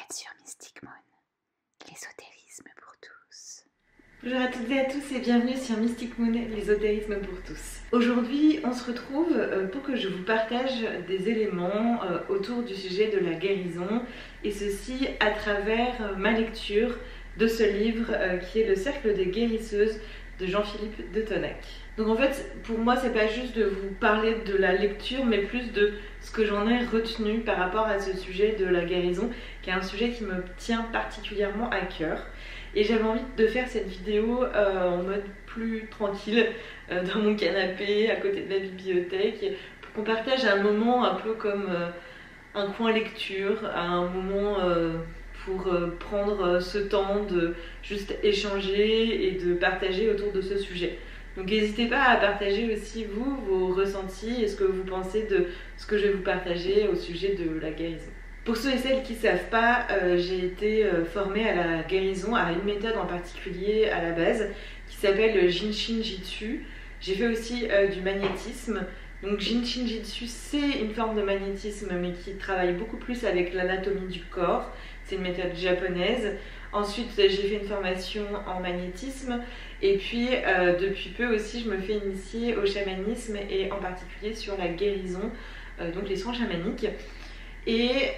êtes sur Mystic Moon, l'ésotérisme pour tous. Bonjour à toutes et à tous et bienvenue sur Mystic Moon, l'ésotérisme pour tous. Aujourd'hui, on se retrouve pour que je vous partage des éléments autour du sujet de la guérison, et ceci à travers ma lecture de ce livre qui est Le Cercle des Guérisseuses de Jean-Philippe de Tonac. Donc en fait, pour moi, c'est pas juste de vous parler de la lecture, mais plus de ce que j'en ai retenu par rapport à ce sujet de la guérison, qui est un sujet qui me tient particulièrement à cœur. Et j'avais envie de faire cette vidéo en mode plus tranquille, dans mon canapé, à côté de la bibliothèque, pour qu'on partage un moment un peu comme un coin lecture, un moment pour prendre ce temps de juste échanger et de partager autour de ce sujet. Donc n'hésitez pas à partager aussi vous, vos ressentis et ce que vous pensez de ce que je vais vous partager au sujet de la guérison. Pour ceux et celles qui ne savent pas, j'ai été formée à la guérison, à une méthode en particulier à la base qui s'appelle Jinshin Jitsu. J'ai fait aussi du magnétisme. Donc Jinshin Jitsu, c'est une forme de magnétisme mais qui travaille beaucoup plus avec l'anatomie du corps. C'est une méthode japonaise. Ensuite, j'ai fait une formation en magnétisme. Et puis, depuis peu aussi, je me fais initier au chamanisme et en particulier sur la guérison, donc les soins chamaniques. Et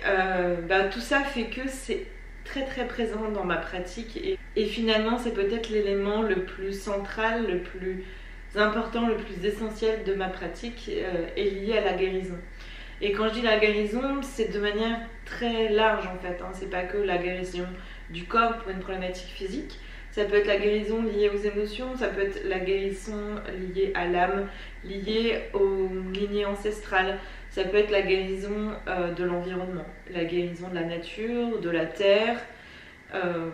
tout ça fait que c'est très très présent dans ma pratique. Et finalement, c'est peut-être l'élément le plus central, le plus important, le plus essentiel de ma pratique est lié à la guérison. Et quand je dis la guérison, c'est de manière très large en fait, hein. C'est pas que la guérison du corps pour une problématique physique, ça peut être la guérison liée aux émotions, ça peut être la guérison liée à l'âme, liée aux lignées ancestrales, ça peut être la guérison de l'environnement, la guérison de la nature, de la terre,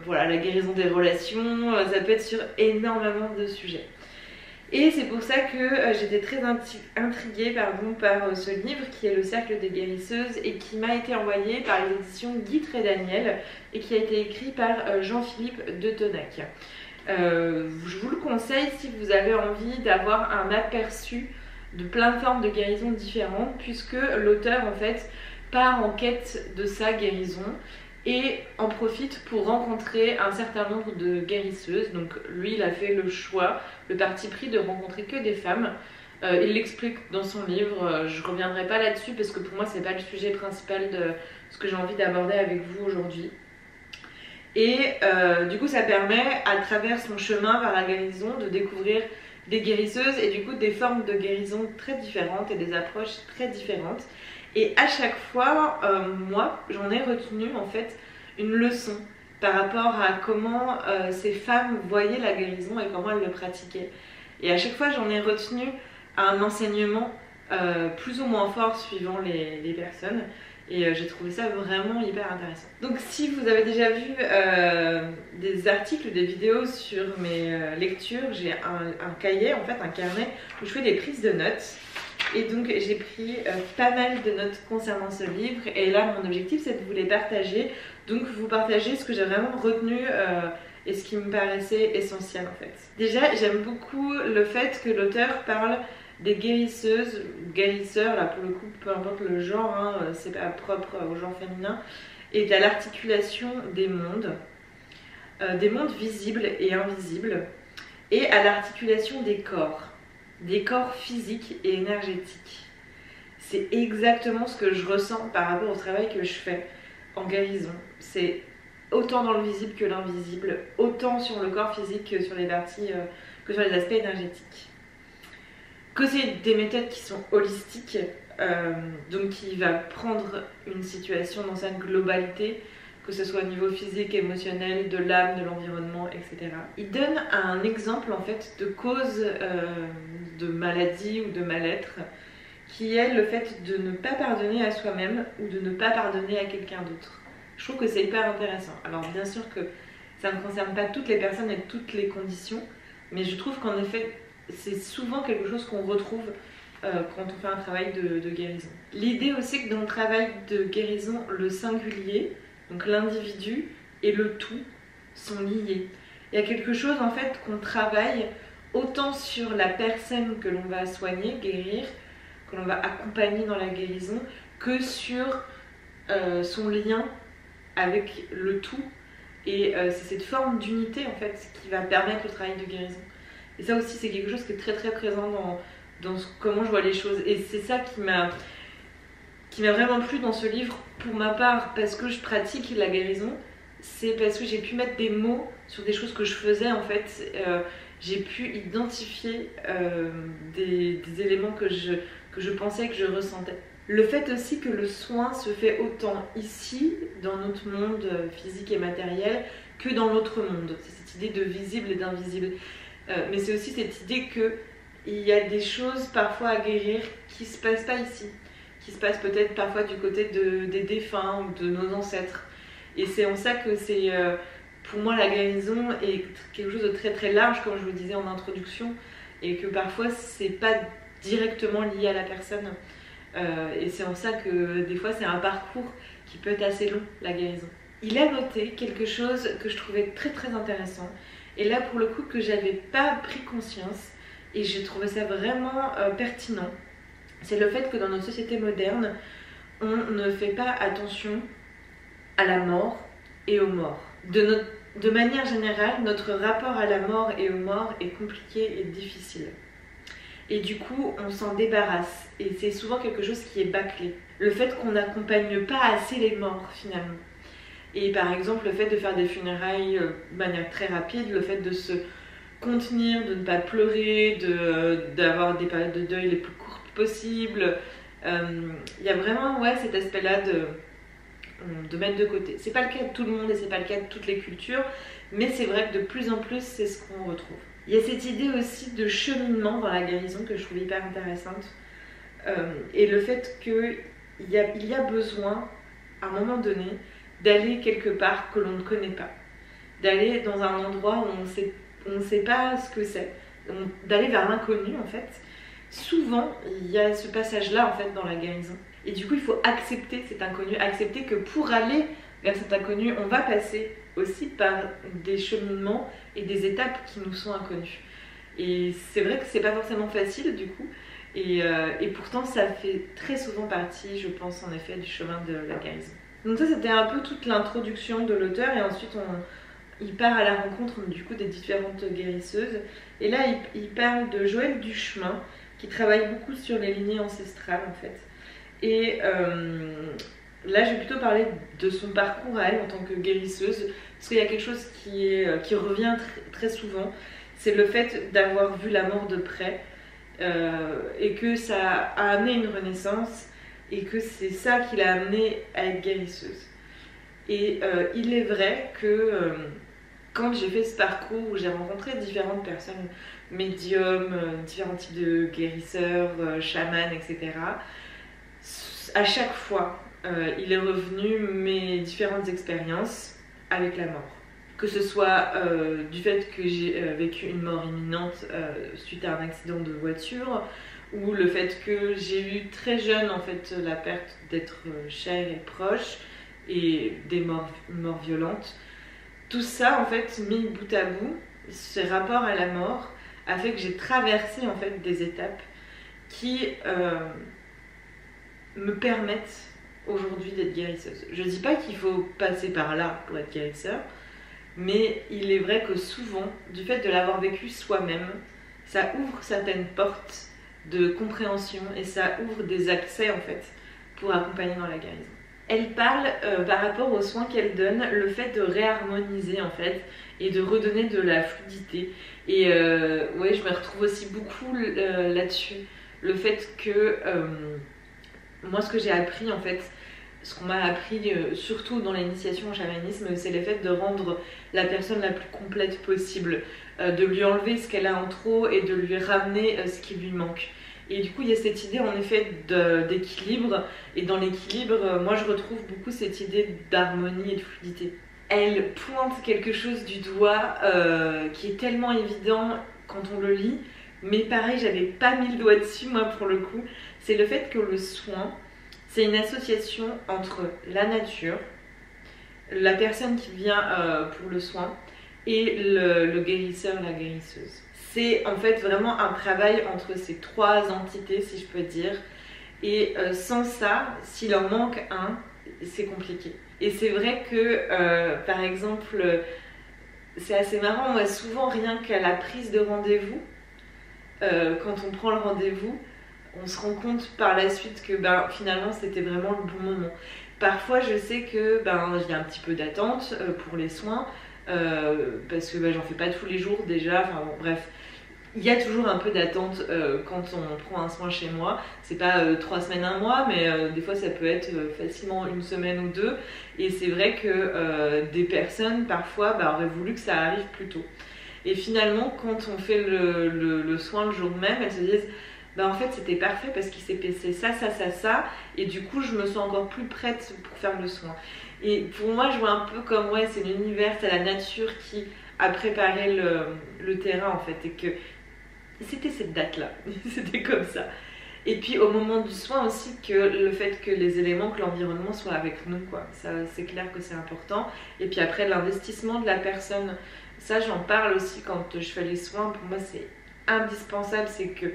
voilà, la guérison des relations, ça peut être sur énormément de sujets. Et c'est pour ça que j'étais très intriguée par ce livre qui est Le Cercle des Guérisseuses et qui m'a été envoyé par les éditions Guy Trédaniel et qui a été écrit par Jean-Philippe de Tonac. Je vous le conseille si vous avez envie d'avoir un aperçu de plein de formes de guérison différentes, puisque l'auteur en fait part en quête de sa guérison et en profite pour rencontrer un certain nombre de guérisseuses. Donc lui, il a fait le choix, le parti pris de rencontrer que des femmes. Il l'explique dans son livre, je reviendrai pas là-dessus parce que pour moi c'est pas le sujet principal de ce que j'ai envie d'aborder avec vous aujourd'hui. Et du coup ça permet à travers son chemin vers la guérison de découvrir des guérisseuses et du coup des formes de guérison très différentes et des approches très différentes. Et à chaque fois, moi, j'en ai retenu en fait une leçon par rapport à comment ces femmes voyaient la guérison et comment elles le pratiquaient. Et à chaque fois, j'en ai retenu un enseignement plus ou moins fort suivant les personnes. Et j'ai trouvé ça vraiment hyper intéressant. Donc si vous avez déjà vu des articles, des vidéos sur mes lectures, j'ai un cahier, en fait un carnet, où je fais des prises de notes. Et donc j'ai pris pas mal de notes concernant ce livre et là mon objectif c'est de vous les partager, donc vous partager ce que j'ai vraiment retenu et ce qui me paraissait essentiel en fait. Déjà j'aime beaucoup le fait que l'auteur parle des guérisseuses, guérisseurs, là pour le coup peu importe le genre, hein, c'est pas propre au genre féminin, et à l'articulation des mondes visibles et invisibles, et à l'articulation des corps physiques et énergétiques. C'est exactement ce que je ressens par rapport au travail que je fais en guérison. C'est autant dans le visible que l'invisible, autant sur le corps physique que sur les parties, que sur les aspects énergétiques. Que c'est des méthodes qui sont holistiques, donc qui va prendre une situation dans sa globalité, que ce soit au niveau physique, émotionnel, de l'âme, de l'environnement, etc. Il donne un exemple en fait de cause de maladie ou de mal-être, qui est le fait de ne pas pardonner à soi-même ou de ne pas pardonner à quelqu'un d'autre. Je trouve que c'est hyper intéressant. Alors bien sûr que ça ne concerne pas toutes les personnes et toutes les conditions, mais je trouve qu'en effet c'est souvent quelque chose qu'on retrouve quand on fait un travail de guérison. L'idée aussi que dans le travail de guérison, le singulier, donc l'individu et le tout sont liés. Il y a quelque chose en fait qu'on travaille autant sur la personne que l'on va soigner, guérir, que l'on va accompagner dans la guérison, que sur son lien avec le tout. Et c'est cette forme d'unité en fait qui va permettre le travail de guérison. Et ça aussi c'est quelque chose qui est très très présent dans comment je vois les choses. Et c'est ça qui m'a vraiment plu dans ce livre pour ma part, parce que je pratique la guérison. C'est parce que j'ai pu mettre des mots sur des choses que je faisais en fait. J'ai pu identifier des éléments que je pensais, que je ressentais. Le fait aussi que le soin se fait autant ici, dans notre monde physique et matériel, que dans l'autre monde. C'est cette idée de visible et d'invisible. Mais c'est aussi cette idée qu'il y a des choses parfois à guérir qui ne se passent pas ici, qui se passent peut-être parfois du côté des défunts ou de nos ancêtres. Et c'est en ça que c'est, pour moi, la guérison est quelque chose de très très large, comme je vous disais en introduction, et que parfois c'est pas directement lié à la personne. Et c'est en ça que des fois c'est un parcours qui peut être assez long, la guérison. Il a noté quelque chose que je trouvais très très intéressant, et là pour le coup que j'avais pas pris conscience, et j'ai trouvé ça vraiment pertinent. C'est le fait que dans notre société moderne, on ne fait pas attention à la mort et aux morts. De manière générale, notre rapport à la mort et aux morts est compliqué et difficile. Et du coup, on s'en débarrasse. Et c'est souvent quelque chose qui est bâclé. Le fait qu'on n'accompagne pas assez les morts, finalement. Et par exemple, le fait de faire des funérailles de manière très rapide, le fait de se contenir, de ne pas pleurer, d'avoir des périodes de deuil les plus courtes possibles. Il y a vraiment cet aspect-là de mettre de côté. C'est pas le cas de tout le monde et c'est pas le cas de toutes les cultures, mais c'est vrai que de plus en plus, c'est ce qu'on retrouve. Il y a cette idée aussi de cheminement dans la guérison que je trouve hyper intéressante. Et le fait qu'il y a besoin, à un moment donné, d'aller quelque part que l'on ne connaît pas. D'aller dans un endroit où on ne sait pas ce que c'est. D'aller vers l'inconnu, en fait. Souvent, il y a ce passage-là, en fait, dans la guérison. Et du coup, il faut accepter cet inconnu. Accepter que pour aller vers cet inconnu, on va passer aussi par des cheminements et des étapes qui nous sont inconnues. Et c'est vrai que c'est pas forcément facile du coup, et pourtant ça fait très souvent partie, je pense en effet, du chemin de la guérison. Donc ça c'était un peu toute l'introduction de l'auteur, et ensuite il part à la rencontre du coup des différentes guérisseuses. Et là il parle de Joëlle Duchemin qui travaille beaucoup sur les lignées ancestrales en fait. Et là, je vais plutôt parler de son parcours à elle en tant que guérisseuse, parce qu'il y a quelque chose qui revient très souvent, c'est le fait d'avoir vu la mort de près, et que ça a amené une renaissance, et que c'est ça qui l'a amenée à être guérisseuse. Et il est vrai que quand j'ai fait ce parcours où j'ai rencontré différentes personnes, médiums, différents types de guérisseurs, chamans, etc., à chaque fois, il est revenu mes différentes expériences avec la mort. Que ce soit du fait que j'ai vécu une mort imminente suite à un accident de voiture, ou le fait que j'ai eu très jeune en fait la perte d'être cher et proche, et des morts violentes. Tout ça en fait mis bout à bout, ce rapport à la mort a fait que j'ai traversé en fait des étapes qui me permettent aujourd'hui d'être guérisseuse. Je dis pas qu'il faut passer par là pour être guérisseur, mais il est vrai que souvent, du fait de l'avoir vécu soi-même, ça ouvre certaines portes de compréhension et ça ouvre des accès en fait pour accompagner dans la guérison. Elle parle par rapport aux soins qu'elle donne, le fait de réharmoniser en fait et de redonner de la fluidité. Et ouais, je me retrouve aussi beaucoup là-dessus. Le fait que moi, ce que j'ai appris en fait, ce qu'on m'a appris surtout dans l'initiation au chamanisme, c'est le fait de rendre la personne la plus complète possible, de lui enlever ce qu'elle a en trop et de lui ramener ce qui lui manque. Et du coup, il y a cette idée en effet d'équilibre, et dans l'équilibre, moi je retrouve beaucoup cette idée d'harmonie et de fluidité. Elle pointe quelque chose du doigt qui est tellement évident quand on le lit, mais pareil, j'avais pas mis le doigt dessus moi pour le coup, c'est le fait que le soin, c'est une association entre la nature, la personne qui vient pour le soin, et le guérisseur, la guérisseuse. C'est en fait vraiment un travail entre ces trois entités, si je peux dire. Et sans ça, s'il en manque un, c'est compliqué. Et c'est vrai que, par exemple, c'est assez marrant, moi souvent rien qu'à la prise de rendez-vous, quand on prend le rendez-vous, on se rend compte par la suite que finalement c'était vraiment le bon moment. Parfois je sais que il y a un petit peu d'attente pour les soins, parce que j'en fais pas tous les jours déjà, enfin bon, bref. Il y a toujours un peu d'attente quand on prend un soin chez moi. C'est pas 3 semaines, un mois, mais des fois ça peut être facilement une semaine ou deux. Et c'est vrai que des personnes parfois auraient voulu que ça arrive plus tôt. Et finalement, quand on fait le soin le jour même, elles se disent en fait c'était parfait parce qu'il s'est passé ça, et du coup je me sens encore plus prête pour faire le soin. Et pour moi, je vois un peu comme c'est l'univers, c'est la nature qui a préparé le terrain en fait, et que c'était cette date-là, c'était comme ça. Et puis au moment du soin aussi, que le fait que les éléments, que l'environnement soit avec nous, quoi. Ça, c'est clair que c'est important. Et puis après, l'investissement de la personne, ça j'en parle aussi quand je fais les soins. Pour moi, c'est indispensable. C'est que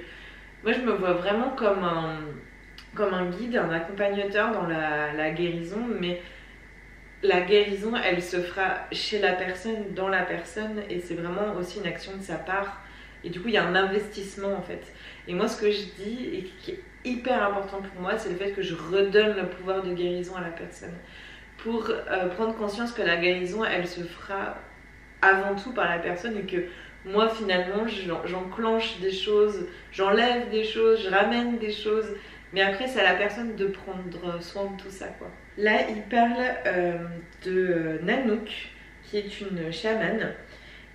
moi, je me vois vraiment comme un guide, un accompagnateur dans la guérison, mais la guérison, elle se fera chez la personne, dans la personne, et c'est vraiment aussi une action de sa part. Et du coup, il y a un investissement en fait. Et moi, ce que je dis, et qui est hyper important pour moi, c'est le fait que je redonne le pouvoir de guérison à la personne. Pour prendre conscience que la guérison, elle se fera avant tout par la personne, et que moi, finalement, j'enclenche des choses, j'enlève des choses, je ramène des choses. Mais après, c'est à la personne de prendre soin de tout ça, quoi. Là, il parle de Nanook, qui est une chamane.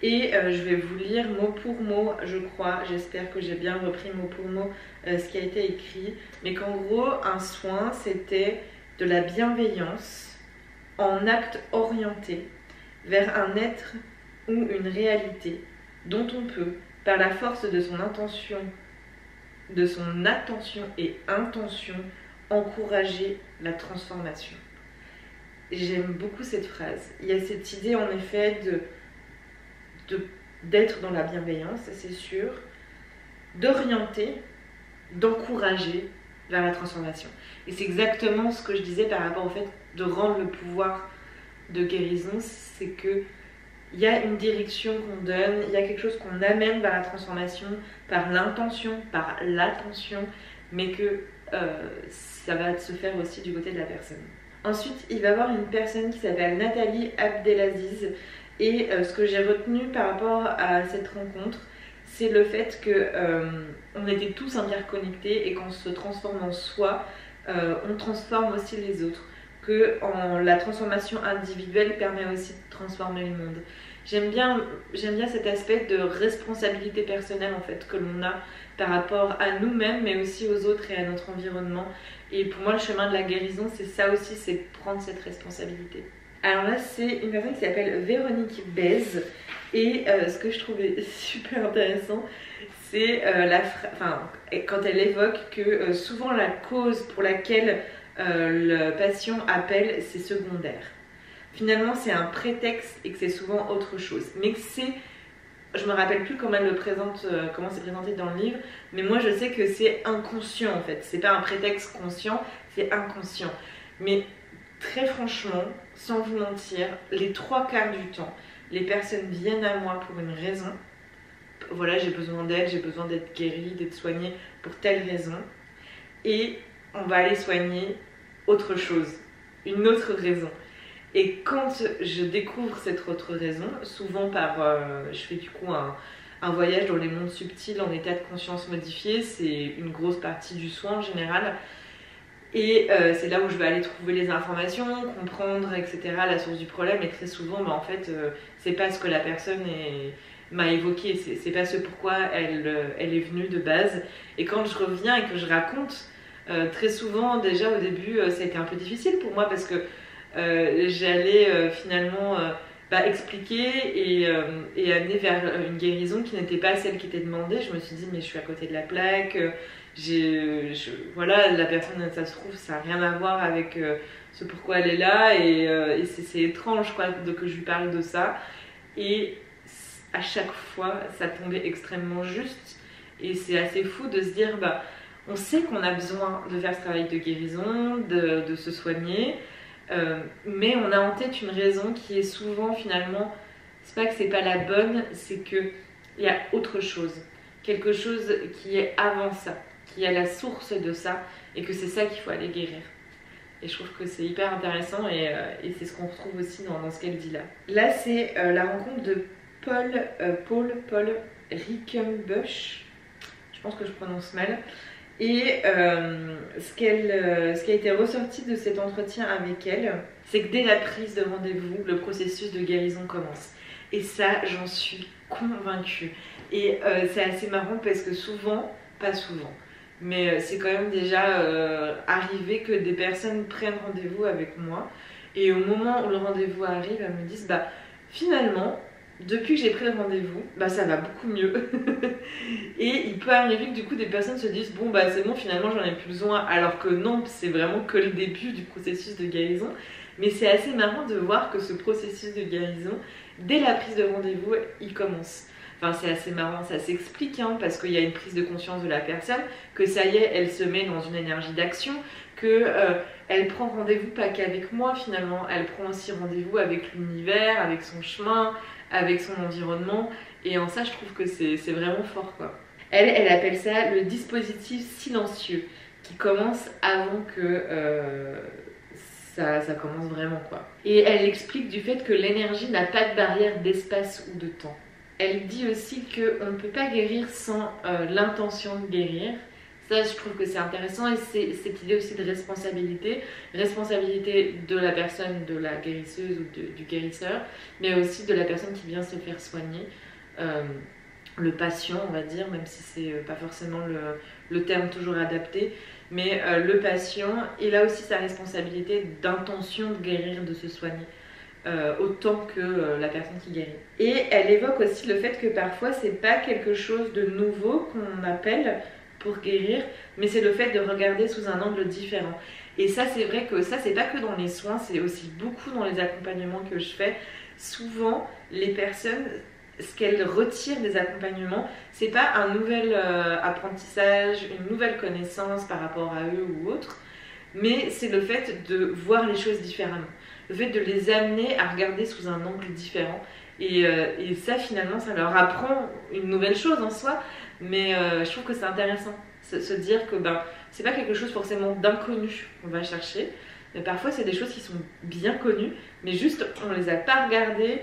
Et je vais vous lire mot pour mot, je crois, j'espère que j'ai bien repris mot pour mot ce qui a été écrit. Mais qu'en gros, un soin, c'était de la bienveillance en acte orienté vers un être ou une réalité dont on peut, par la force de son attention et intention, encourager la transformation. J'aime beaucoup cette phrase. Il y a cette idée en effet d'être dans la bienveillance, c'est sûr, d'orienter, d'encourager vers la transformation. Et c'est exactement ce que je disais par rapport au fait de rendre le pouvoir de guérison, c'est que il y a une direction qu'on donne, il y a quelque chose qu'on amène vers la transformation par l'intention, par l'attention, mais que ça va se faire aussi du côté de la personne. Ensuite, il va y avoir une personne qui s'appelle Nathalie Abdelaziz, et ce que j'ai retenu par rapport à cette rencontre, c'est le fait qu'on était tous interconnectés, et qu'en se transformant soi, on transforme aussi les autres. Que la transformation individuelle permet aussi de transformer le monde. J'aime bien cet aspect de responsabilité personnelle en fait, que l'on a par rapport à nous-mêmes, mais aussi aux autres et à notre environnement. Et pour moi, le chemin de la guérison, c'est ça aussi, c'est prendre cette responsabilité. Alors là, c'est une personne qui s'appelle Véronique Bez, et ce que je trouvais super intéressant, c'est quand elle évoque que souvent la cause pour laquelle le patient appelle, c'est secondaire. Finalement, c'est un prétexte et que c'est souvent autre chose. Mais que je me rappelle plus comment elle le présente, comment c'est présenté dans le livre, mais moi je sais que c'est inconscient en fait. C'est pas un prétexte conscient, c'est inconscient. Mais très franchement, sans vous mentir, les 3/4 du temps, les personnes viennent à moi pour une raison. Voilà, j'ai besoin d'aide, j'ai besoin d'être guérie, d'être soignée pour telle raison. Et on va aller soigner autre chose, une autre raison. Et quand je découvre cette autre raison, souvent je fais du coup un voyage dans les mondes subtils en état de conscience modifié, c'est une grosse partie du soin en général. Et c'est là où je vais aller trouver les informations, comprendre, etc., la source du problème. Et très souvent, en fait, c'est pas ce que la personne m'a évoqué, c'est pas ce pourquoi elle est venue de base. Et quand je reviens et que je raconte, très souvent, déjà au début, ça a été un peu difficile pour moi parce que j'allais finalement expliquer et amener vers une guérison qui n'était pas celle qui était demandée. Je me suis dit, mais je suis à côté de la plaque. Voilà, la personne, ça se trouve, ça n'a rien à voir avec ce pourquoi elle est là, et c'est étrange quoi, que je lui parle de ça. Et à chaque fois, ça tombait extrêmement juste. Et c'est assez fou de se dire, on sait qu'on a besoin de faire ce travail de guérison, de se soigner. Mais on a en tête une raison qui est souvent finalement, c'est pas que c'est pas la bonne, c'est qu'il y a autre chose. Quelque chose qui est avant ça, qui est la source de ça, et que c'est ça qu'il faut aller guérir. Et je trouve que c'est hyper intéressant et c'est ce qu'on retrouve aussi dans ce qu'elle dit là. Là, c'est la rencontre de Paul Rickenbush. Je pense que je prononce mal. Et ce qui a été ressorti de cet entretien avec elle, c'est que dès la prise de rendez-vous, le processus de guérison commence. Et ça, j'en suis convaincue. Et c'est assez marrant parce que souvent, pas souvent, mais c'est quand même déjà arrivé que des personnes prennent rendez-vous avec moi et au moment où le rendez-vous arrive, elles me disent bah finalement depuis que j'ai pris le rendez-vous, bah ça va beaucoup mieux. Et il peut arriver que du coup des personnes se disent bon bah c'est bon finalement j'en ai plus besoin, alors que non, c'est vraiment que le début du processus de guérison. Mais c'est assez marrant de voir que ce processus de guérison, dès la prise de rendez-vous, il commence. Enfin, c'est assez marrant, ça s'explique hein, parce qu'il y a une prise de conscience de la personne, que ça y est, elle se met dans une énergie d'action, que elle prend rendez-vous pas qu'avec moi finalement, elle prend aussi rendez-vous avec l'univers, avec son chemin, avec son environnement, et en ça je trouve que c'est vraiment fort quoi. Elle appelle ça le dispositif silencieux, qui commence avant que ça commence vraiment quoi. Et elle explique du fait que l'énergie n'a pas de barrière d'espace ou de temps. Elle dit aussi qu'on ne peut pas guérir sans l'intention de guérir. Ça, je trouve que c'est intéressant et c'est cette idée aussi de responsabilité. Responsabilité de la personne, de la guérisseuse ou du guérisseur, mais aussi de la personne qui vient se faire soigner. Le patient, on va dire, même si c'est pas forcément le terme toujours adapté, mais le patient, il a aussi sa responsabilité d'intention de guérir, de se soigner. Autant que la personne qui guérit. Et elle évoque aussi le fait que parfois c'est pas quelque chose de nouveau qu'on appelle pour guérir, mais c'est le fait de regarder sous un angle différent. Et ça c'est vrai que ça c'est pas que dans les soins, c'est aussi beaucoup dans les accompagnements que je fais. Souvent les personnes, ce qu'elles retirent des accompagnements, c'est pas un nouvel apprentissage, une nouvelle connaissance par rapport à eux ou autre, mais c'est le fait de voir les choses différemment. Le fait de les amener à regarder sous un angle différent. Et ça, finalement, ça leur apprend une nouvelle chose en soi. Mais je trouve que c'est intéressant. Se dire que c'est pas quelque chose forcément d'inconnu qu'on va chercher. Mais parfois, c'est des choses qui sont bien connues. Mais juste, on les a pas regardées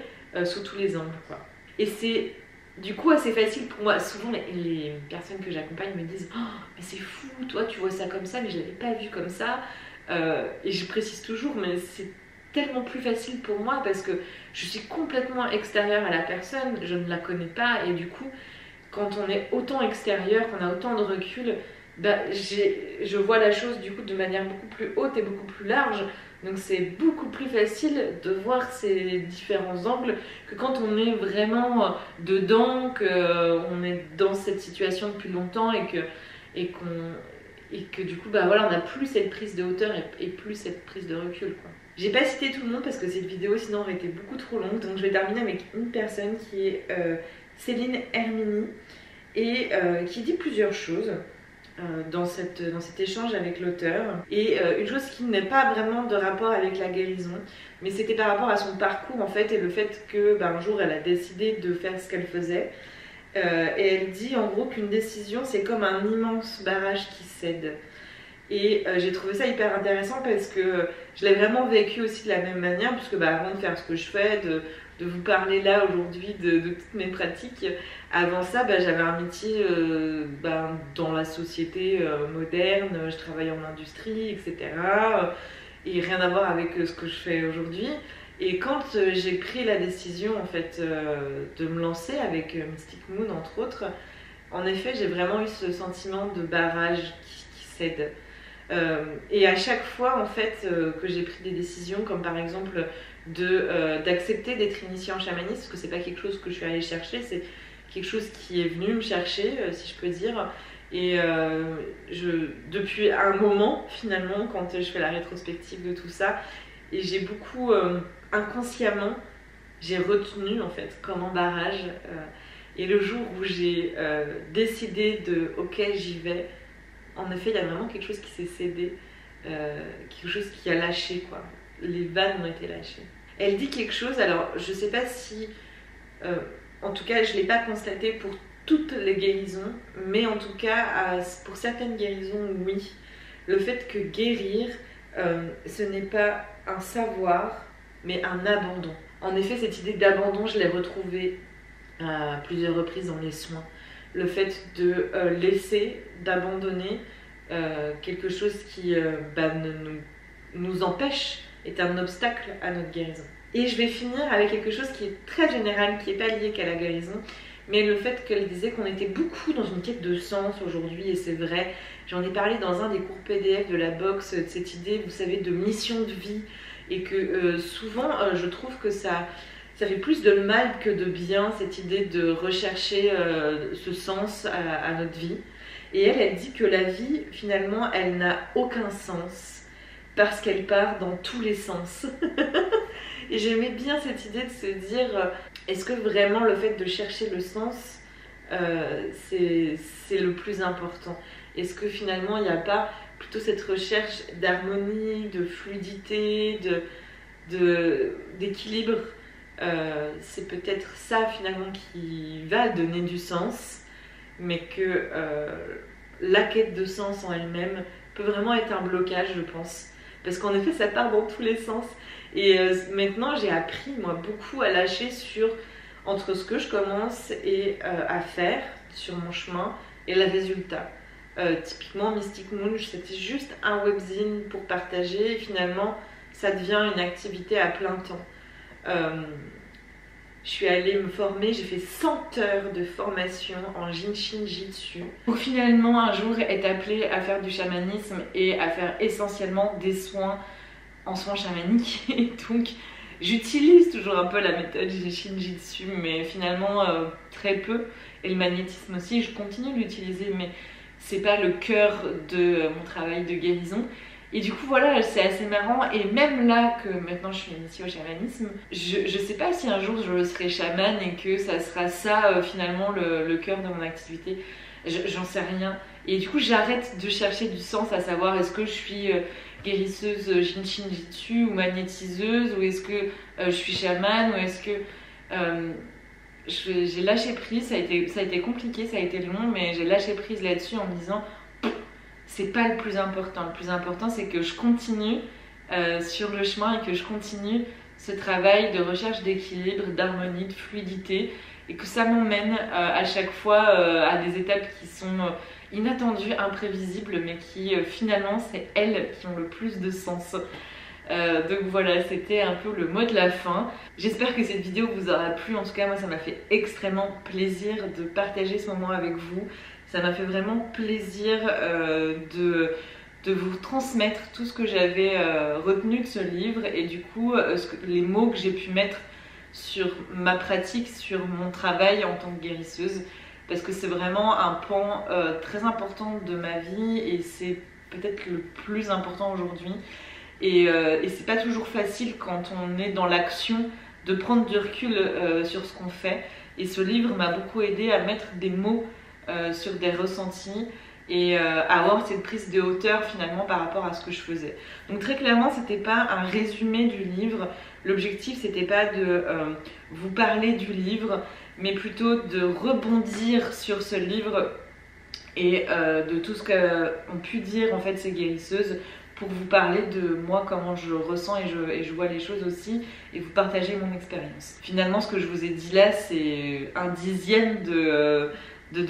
sous tous les angles, quoi. Et c'est du coup assez facile pour moi. Souvent, les personnes que j'accompagne me disent « Oh, mais c'est fou, toi, tu vois ça comme ça, mais je l'avais pas vu comme ça. » Et je précise toujours, mais c'est tellement plus facile pour moi parce que je suis complètement extérieure à la personne, je ne la connais pas et du coup quand on est autant extérieur, qu'on a autant de recul, je vois la chose du coup de manière beaucoup plus haute et beaucoup plus large, donc c'est beaucoup plus facile de voir ces différents angles que quand on est vraiment dedans, qu'on est dans cette situation depuis longtemps et que du coup voilà, on n'a plus cette prise de hauteur et plus cette prise de recul quoi. J'ai pas cité tout le monde parce que cette vidéo sinon aurait été beaucoup trop longue, donc je vais terminer avec une personne qui est Céline Hermini et qui dit plusieurs choses dans cet échange avec l'auteur. Et une chose qui n'est pas vraiment de rapport avec la guérison, mais c'était par rapport à son parcours en fait et le fait que un jour elle a décidé de faire ce qu'elle faisait. Et elle dit en gros qu'une décision c'est comme un immense barrage qui cède. Et j'ai trouvé ça hyper intéressant parce que je l'ai vraiment vécu aussi de la même manière, puisque avant de faire ce que je fais, de vous parler là aujourd'hui de toutes mes pratiques, avant ça j'avais un métier dans la société moderne, je travaillais en industrie, etc. Et rien à voir avec ce que je fais aujourd'hui. Et quand j'ai pris la décision en fait de me lancer avec Mystic Moon entre autres, en effet j'ai vraiment eu ce sentiment de barrage qui cède. Et à chaque fois en fait que j'ai pris des décisions comme par exemple d'accepter d'être initiée en chamanisme, parce que c'est pas quelque chose que je suis allée chercher, c'est quelque chose qui est venu me chercher si je peux dire. Et depuis un moment finalement quand je fais la rétrospective de tout ça, et j'ai beaucoup inconsciemment j'ai retenu en fait comme un barrage et le jour où j'ai décidé de ok j'y vais, en effet il y a vraiment quelque chose qui s'est cédé, quelque chose qui a lâché quoi. les vannes ont été lâchées. Elle dit quelque chose, alors je sais pas si, en tout cas je l'ai pas constaté pour toutes les guérisons, mais en tout cas pour certaines guérisons oui. Le fait que guérir, ce n'est pas un savoir, mais un abandon. En effet, cette idée d'abandon, je l'ai retrouvée à plusieurs reprises dans les soins. Le fait de laisser, d'abandonner quelque chose qui nous empêche, est un obstacle à notre guérison. Et je vais finir avec quelque chose qui est très général, qui n'est pas lié qu'à la guérison, mais le fait qu'elle disait qu'on était beaucoup dans une quête de sens aujourd'hui, et c'est vrai, j'en ai parlé dans un des cours PDF de la boxe, de cette idée, vous savez, de mission de vie, et que souvent, je trouve que ça fait plus de mal que de bien, cette idée de rechercher ce sens à notre vie. Et elle dit que la vie, finalement, elle n'a aucun sens, parce qu'elle part dans tous les sens. Et j'aimais bien cette idée de se dire, est-ce que vraiment le fait de chercher le sens, c'est le plus important? Est-ce que finalement il n'y a pas plutôt cette recherche d'harmonie, de fluidité, d'équilibre? C'est peut-être ça finalement qui va donner du sens, mais que la quête de sens en elle-même peut vraiment être un blocage, je pense. Parce qu'en effet, ça part dans tous les sens. Et maintenant, j'ai appris, moi, beaucoup à lâcher entre ce que je commence à faire sur mon chemin et le résultat. Typiquement, Mystic Moon, c'était juste un webzine pour partager. Et finalement, ça devient une activité à plein temps. Je suis allée me former, j'ai fait 100 heures de formation en Jinshin Jitsu pour finalement un jour être appelée à faire du chamanisme et à faire essentiellement des soins en soins chamaniques. Et donc j'utilise toujours un peu la méthode Jinshin Jitsu, mais finalement très peu, et le magnétisme aussi, je continue de l'utiliser, mais c'est pas le cœur de mon travail de guérison. Et du coup voilà, c'est assez marrant, et même là que maintenant je suis initiée au chamanisme, je sais pas si un jour je serai chamane et que ça sera ça finalement le cœur de mon activité, j'en sais rien. Et du coup j'arrête de chercher du sens à savoir est-ce que je suis guérisseuse Jinshin Jitsu ou magnétiseuse, ou est-ce que je suis chamane, ou est-ce que... j'ai lâché prise, ça a été compliqué, ça a été long, mais j'ai lâché prise là-dessus en me disant... c'est pas le plus important. Le plus important, c'est que je continue sur le chemin et que je continue ce travail de recherche d'équilibre, d'harmonie, de fluidité, et que ça m'emmène à chaque fois à des étapes qui sont inattendues, imprévisibles, mais qui finalement, c'est elles qui ont le plus de sens. Donc voilà, c'était un peu le mot de la fin. J'espère que cette vidéo vous aura plu. En tout cas, moi, ça m'a fait extrêmement plaisir de partager ce moment avec vous. Ça m'a fait vraiment plaisir de vous transmettre tout ce que j'avais retenu de ce livre, et du coup les mots que j'ai pu mettre sur ma pratique, sur mon travail en tant que guérisseuse, parce que c'est vraiment un pan très important de ma vie, et c'est peut-être le plus important aujourd'hui. Et c'est pas toujours facile quand on est dans l'action de prendre du recul sur ce qu'on fait, et ce livre m'a beaucoup aidé à mettre des mots sur des ressentis et avoir cette prise de hauteur finalement par rapport à ce que je faisais. Donc très clairement, c'était pas un résumé du livre. L'objectif, c'était pas de vous parler du livre, mais plutôt de rebondir sur ce livre et de tout ce qu'ont pu dire en fait ces guérisseuses, pour vous parler de moi, comment je ressens et je vois les choses aussi, et vous partager mon expérience. Finalement, ce que je vous ai dit là, c'est un dixième de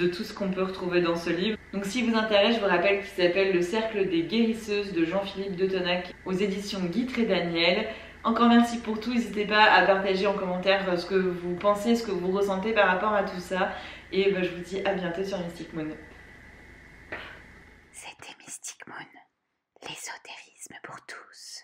tout ce qu'on peut retrouver dans ce livre. Donc si vous intéresse, je vous rappelle qu'il s'appelle Le Cercle des Guérisseuses de Jean-Philippe de Tonac aux éditions Guittre et Daniel. Encore merci pour tout, n'hésitez pas à partager en commentaire ce que vous pensez, ce que vous ressentez par rapport à tout ça, et je vous dis à bientôt sur Mystic Moon. C'était Mystic Moon, l'ésotérisme pour tous.